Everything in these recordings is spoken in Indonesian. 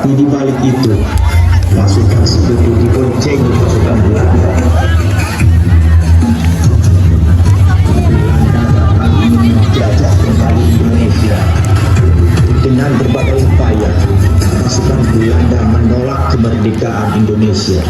Tapi di balik itu, pasukan sekutu diboncengi pasukan Belanda. Belanda datang ingin menjajah kembali Indonesia. Dengan berbagai upaya, pasukan Belanda menolak kemerdekaan Indonesia.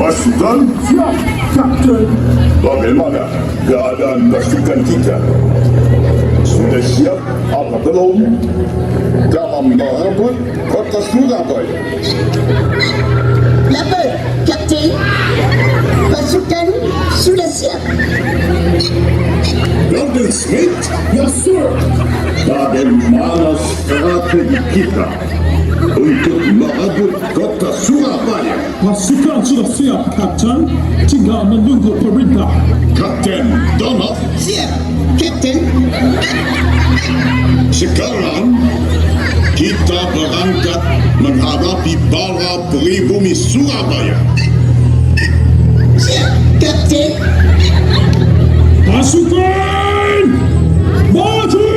Pasukan siap, Kapten. Bagaimana keadaan pasukan kita? Sudah siap apa belum dalam merebut kota Surabaya? Lapor, Kapten. Pasukan sudah siap. Captain Smith? Yes, sir. Bagaimana strategi kita untuk merebut kota Surabaya? Pasukan sudah siap, Kapten. Tinggal menunggu perintah. Kapten Donald? Siap, Kapten. Sekarang kita berangkat menghadapi para pribumi Surabaya. Siap, Kapten. Pasukan maju!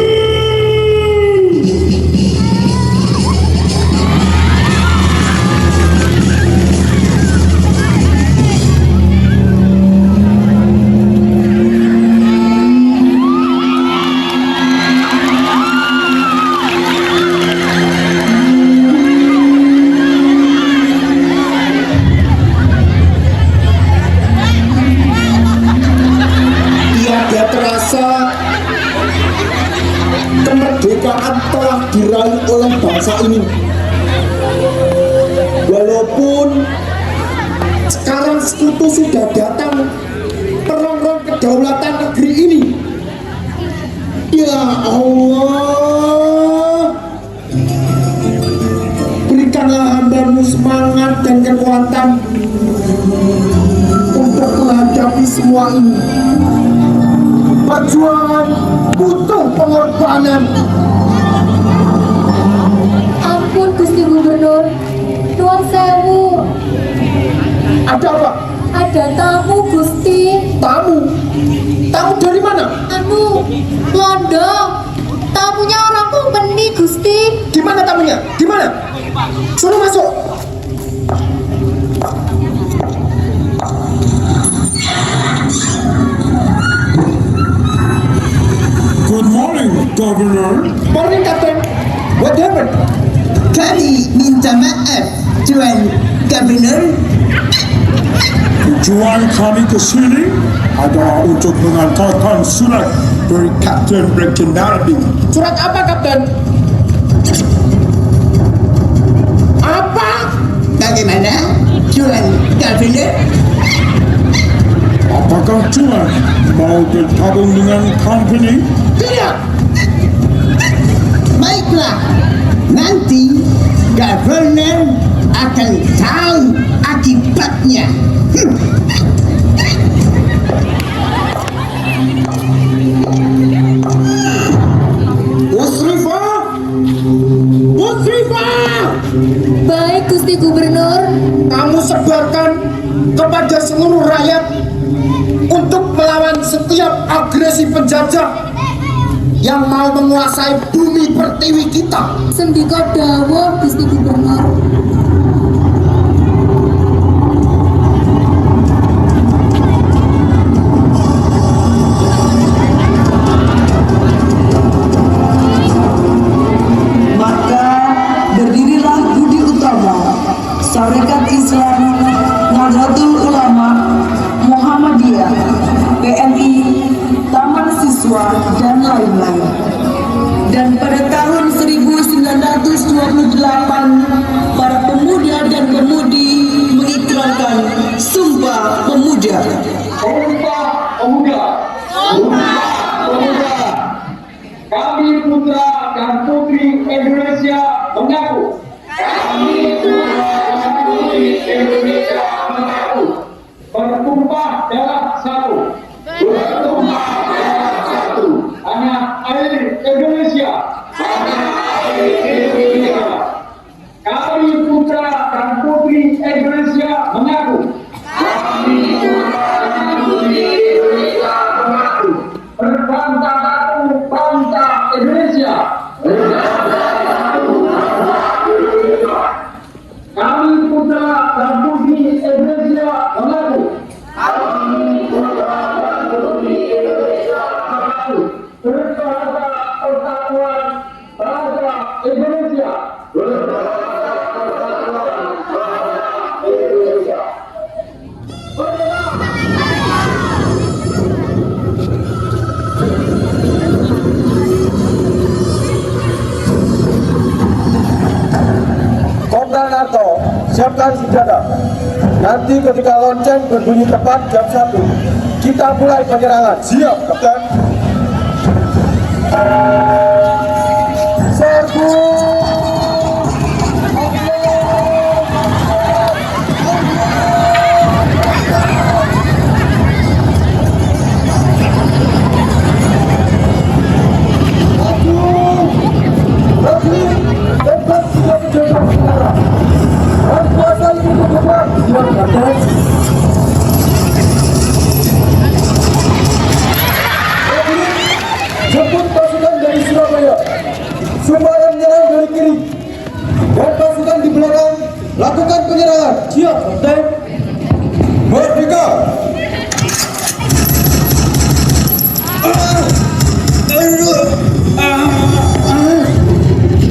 Kemerdekaan telah diraih oleh bangsa ini. Walaupun sekarang sekutu sudah datang merongrong kedaulatan negeri ini. Ya Allah, berikanlah hamba-Mu kekuatan untuk menghadapi semua ini. Perjuangan butuh pengorbanan. Ampun Gusti Gubernur, nuwun sewu. Ada apa? Ada tamu Gusti. Tamu? Tamu dari mana? Londo. Tamunya orang Kumpeni Gusti. Di mana tamunya? Di mana? Suruh masuk. Good morning, Governor. Morning, Captain. What happened? Kami minta maaf, Tuan Governor. Tujuan kami ke sini adalah untuk mengantarkan surat dari Kapten Reginaldi. Surat apa, Kapten? Apa? Bagaimana, Tuan Governor? Apakah Tuan mau bergabung dengan company? Tidak. Baiklah, nanti Governor akan tahu akibatnya. Musrifah! Baik Gusti Gubernur. Kamu sebarkan kepada seluruh rakyat untuk melawan setiap agresi penjajah yang mau menguasai bumi pertiwi kita. Sendika dawuh Gusti Gubernur. Maka berdirilah Budi Utama, Sarekat Islam Nahdlatul Ulama Muhammadiyah, PMI, Taman Siswa, dan lain-lain. Dan pada tahun 1928, para pemuda dan pemudi mengikrarkan Sumpah Pemuda. Sumpah Pemuda. Sumpah Pemuda. Kami putra dan putri Indonesia mengaku. Kami putra dan putri Indonesia mengaku. Bertumpah darah satu. Bertumpah darah satu. Hanya air Indonesia. Hanya air Indonesia. Kami putra dan putri Indonesia mengaku. Kami putra dan putri Indonesia mengaku. Berbangsa satu bangsa Indonesia. Berbangsa satu bangsa Indonesia. Kami putra dan putri Indonesia mengaku. Kami putra dan putri Indonesia mengaku. Berbangsa persatuan bangsa Indonesia. Berbangsa persatuan bangsa Indonesia. Kopral NATO, siapkan senjata. Nanti ketika lonceng berbunyi tepat jam 1, kita mulai penyerangan. Siap, Kapten. Serbu! Jemput pasukan dari Surabaya, Sumbawa menyerang dari kiri, dan pasukan di belakang lakukan penyerangan. Siap, Kapten. Merdeka!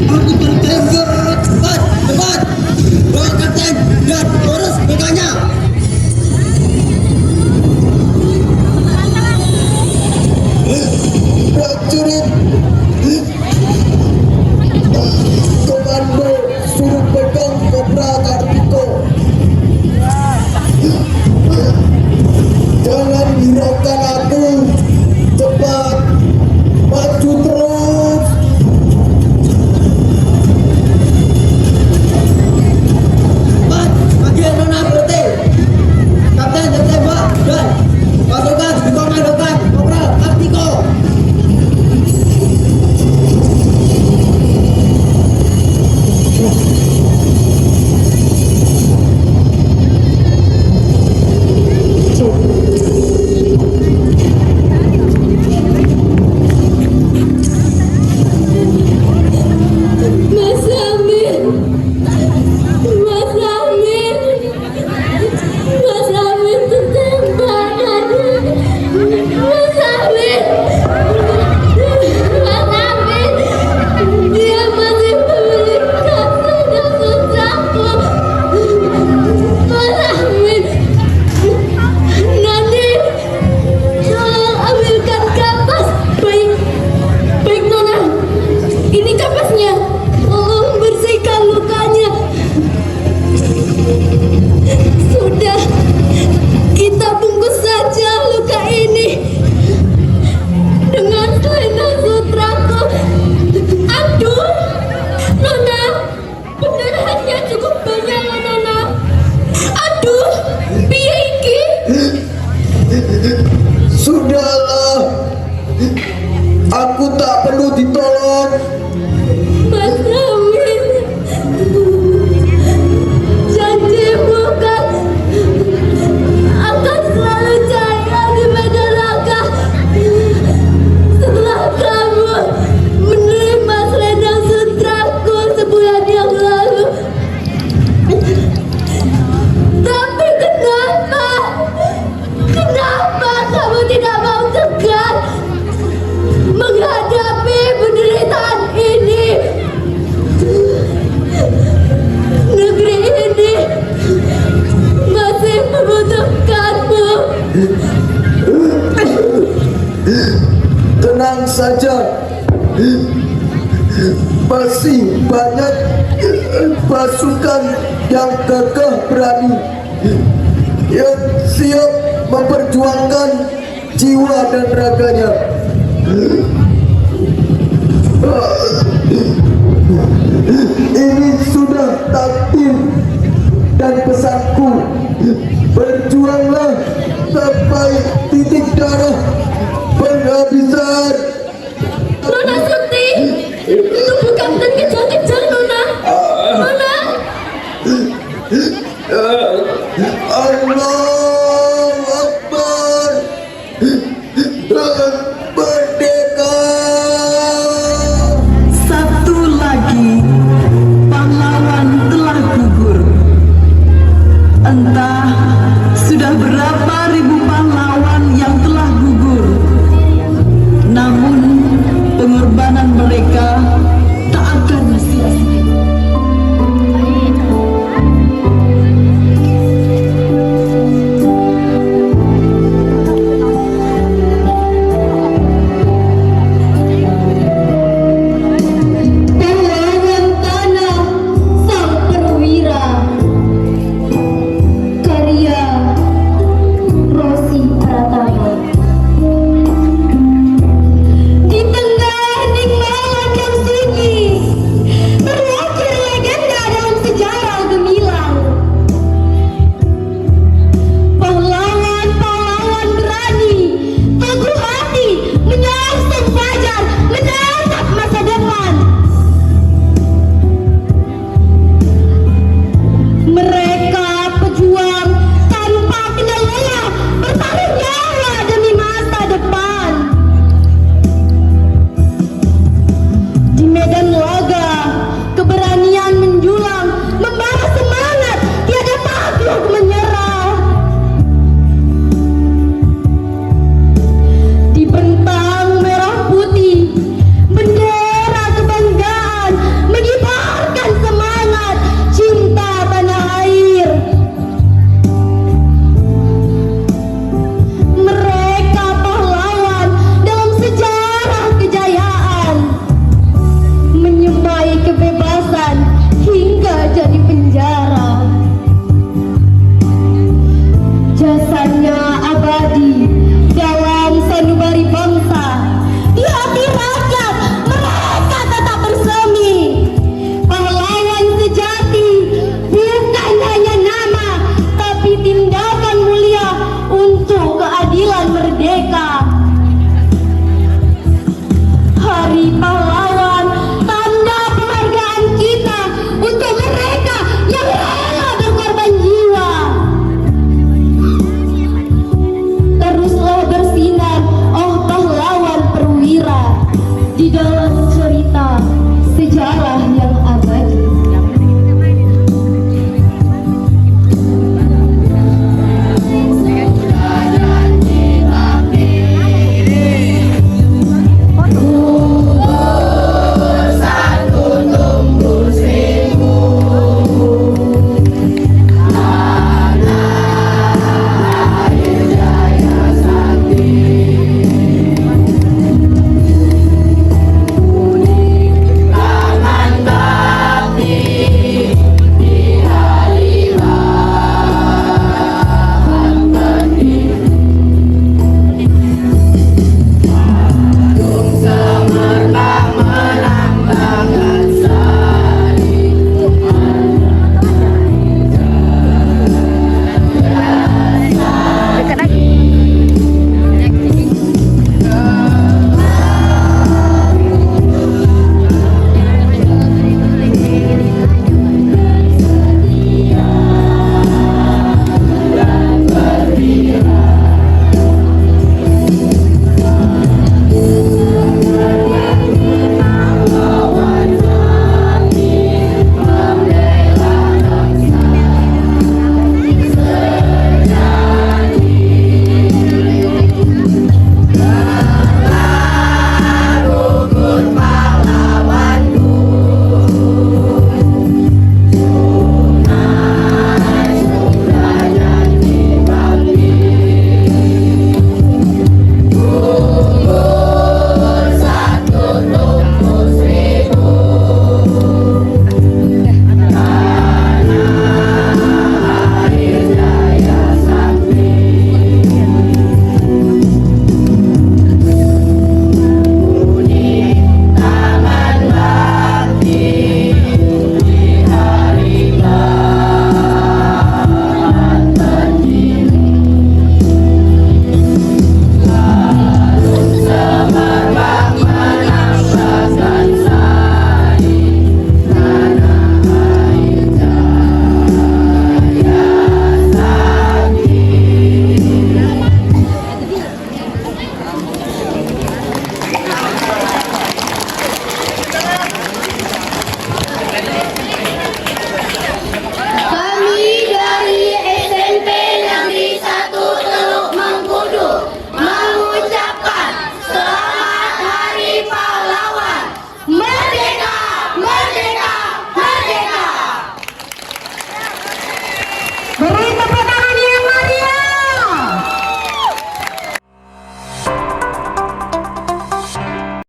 Aku bertengger, cepat, cepat. Bawa Kapten dan urus peganya. Prajurit komando suruh pegang Kopral Kartiko. Sudahlah, aku tak perlu ditolong. Mas Rawin, janjimu kan akan selalu jaya di medan laga setelah kamu menerima selendang sutraku sebulan yang lalu. Tapi kenapa kamu tidak mau tegar menghadapi penderitaan ini? Negeri ini masih membutuhkanmu. Tenang saja, masih banyak pasukan yang gagah berani yang siap memperjuangkan jiwa dan raganya. Ini sudah takdir dan pesanku. Berjuanglah sampai titik darah penghabisan. Nona Suti, itu bukan kejang-kejang, Nona. Nona. Allahu Akbar.